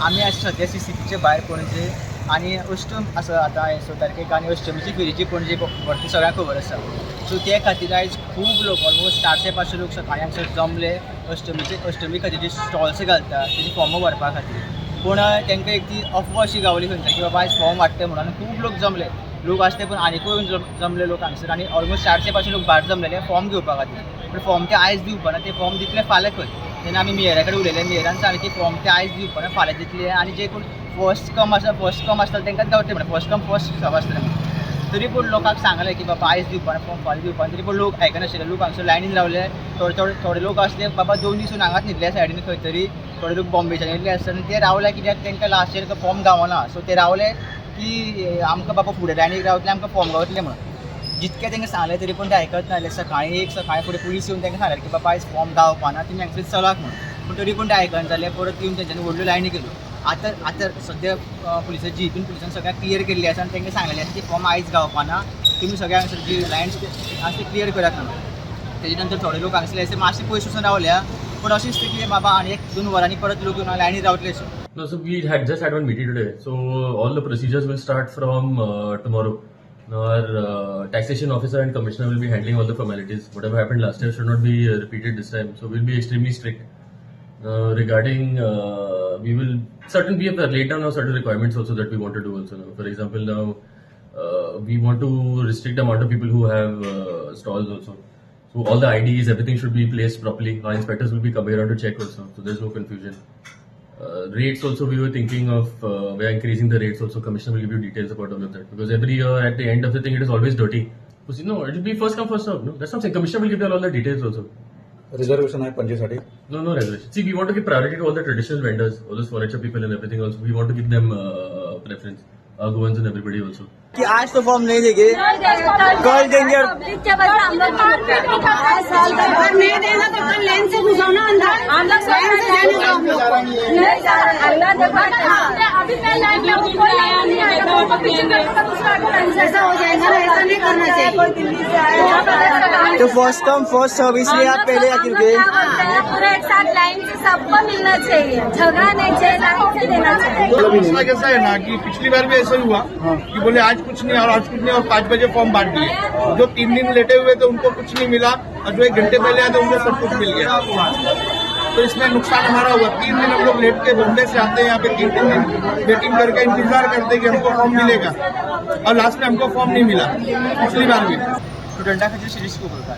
आम्ही आज सध्या CCTVचे भायर पणजे आणि अष्टम असं आता 6 तारखेक आणि अष्टमीची फेरीची पणजे व्हरता सगळ्यांक खबर आसा. सो ते खातीर आयज खूब लोक ऑलमोस्ट 400-500 लोक सकाळी हांगसर जमले अष्टमी खातीर जे स्टॉल्स घालता तेजी फॉर्मां भरपा खातीर. पूण तांकां एक ती अफवा अशी गावली खंयच्या की बाबा आयज फॉर्म वाडटे म्हणून खूब लोक जमले. लोक आसते पूण आनीकूय जमले लोक हांगसर आणि ऑलमोस्ट 400-500 लोक भायर जमलेले फॉर्म घेवपा खातीर. पूण फॉर्म ते आयज दिवपाना, ते फॉर्म दितले फाल्यां खंय. तेन्ना आमी मेयरा कडेन उलयले, मेयरान सांगलें की फॉर्म ते आयज दिवपाना फाल्यां दितले आणि जे कोण फर्स्ट कम आसता तांकांच गावतले म्हणून फर्स्ट कम फर्स्ट सर्व आसतलें म्हणून. तरी पूण लोकांक सांगलें की बाबा आयज दिवपाना फॉर्म फाल्यां दिवपाना, तरी पूण लोक आयकनाशिल्ले. लोक हांगसर लायनीन रावले. थोडे लोक आसले बाबा 2 दीस हांगाच न्हिदले सायडीन खंय तरी. थोडे लोक बॉम्बेच्यान येयल्ले आसता आनी ते रावले कित्याक तांकां लास्ट इयर फॉर्म गावना. सो ते रावले की आमकां बाबा फुडें लायनीक रावतले आमकां फॉर्म गावतले म्हणून. जितकें तांकां सांगलें तरी पूण ते आयकत नासले. सकाळी फुडें पुलीस येवन तांकां सांगलें की बाबा आयज फॉर्म गावपाना, तुमी हांगसर चलात म्हणून. पूण तरी पूण ते आयकना जाले. परत येवन तेंच्यांनी व्हडल्यो लायनी केल्यो. आतां सद्या पुलिसाची हितून पुलिसान सगळ्याक क्लियर केल्ली आसा आनी तांकां सांगलेलें आसा की फॉर्म आयज गावपाना, तुमी सगळ्या हांगसर जी लायन आसा ती क्लियर करात म्हणून. तेजे नंतर थोडे लोक हांगसर अशे मातशे पयस वचून रावल्या. पूण अशें दिसता की बाबा आनी 1-2 वरांनी परत लोक येवन लायनीन रावतले अशे. No, so we had just had one meeting today. So all the procedures will start from tomorrow. Our taxation officer and commissioner will be handling all the formalities. Whatever happened last year should not be repeated this time. So we'll be extremely strict. Regarding, we will we have laid down certain requirements also that we want to do also now. For example, now we want to restrict the amount of people who have stalls also. So all the IDs, everything should be placed properly. Our inspectors will be coming around to check also. So there's no confusion. Rates also, we were thinking of we are increasing the rates also. Commissioner will give you details about all of that, because every year at the end of the thing it is always dirty. Because it will be first come first served. No, that's something. Commissioner will give you all the details also. Reservation आहे पंजेसाठी. No reservation. See, we want to give priority to all the traditional vendors, all those furniture people and everything also. We want to give them preference. Goans and everybody also. कि आज तो form नहीं देंगे, कल देंगे. और नहीं देना तो कल लेन से घुसाओ ना अंदर. हम लोग लेन से जाने दो. हम लोग नहीं जा रहे. अभी पहले लाइन में कोई आया नहीं आएगा तो पीछे ऐसा हो जाएगा ना. ऐसा नहीं करना चाहिए. कोई दिल्ली से आया तो फर्स्ट कम फर्स्ट सर्व इसलिए आप पहले आके रुके. पूरा एक साथ लाइन से सबको मिलना चाहिए. झगड़ा नहीं चाहिए, लाइन से देना चाहिए. मसला कैसा है ना कि पिछली बार भी ऐसा ही हुआ कि बोले आज कुछ नहीं और 5 बजे फॉर्म बांट दिए. जो 3 दिन लेटे हुए थे उनको कुछ नहीं मिला और जो 1 घंटे पहले आए थे उनको सब कुछ मिल गया. तो इसमें नुकसान हमारा हुआ. 3 दिन हम लोग लेट के बॉम्बे से आते हैं यहाँ पे 3 दिन वेटिंग करके इंतजार करते हैं कि हमको फॉर्म मिलेगा और लास्ट में हमको फॉर्म नहीं मिला पिछली बार भी. स्टुडंटा खातीर सिरीज खूब करतात.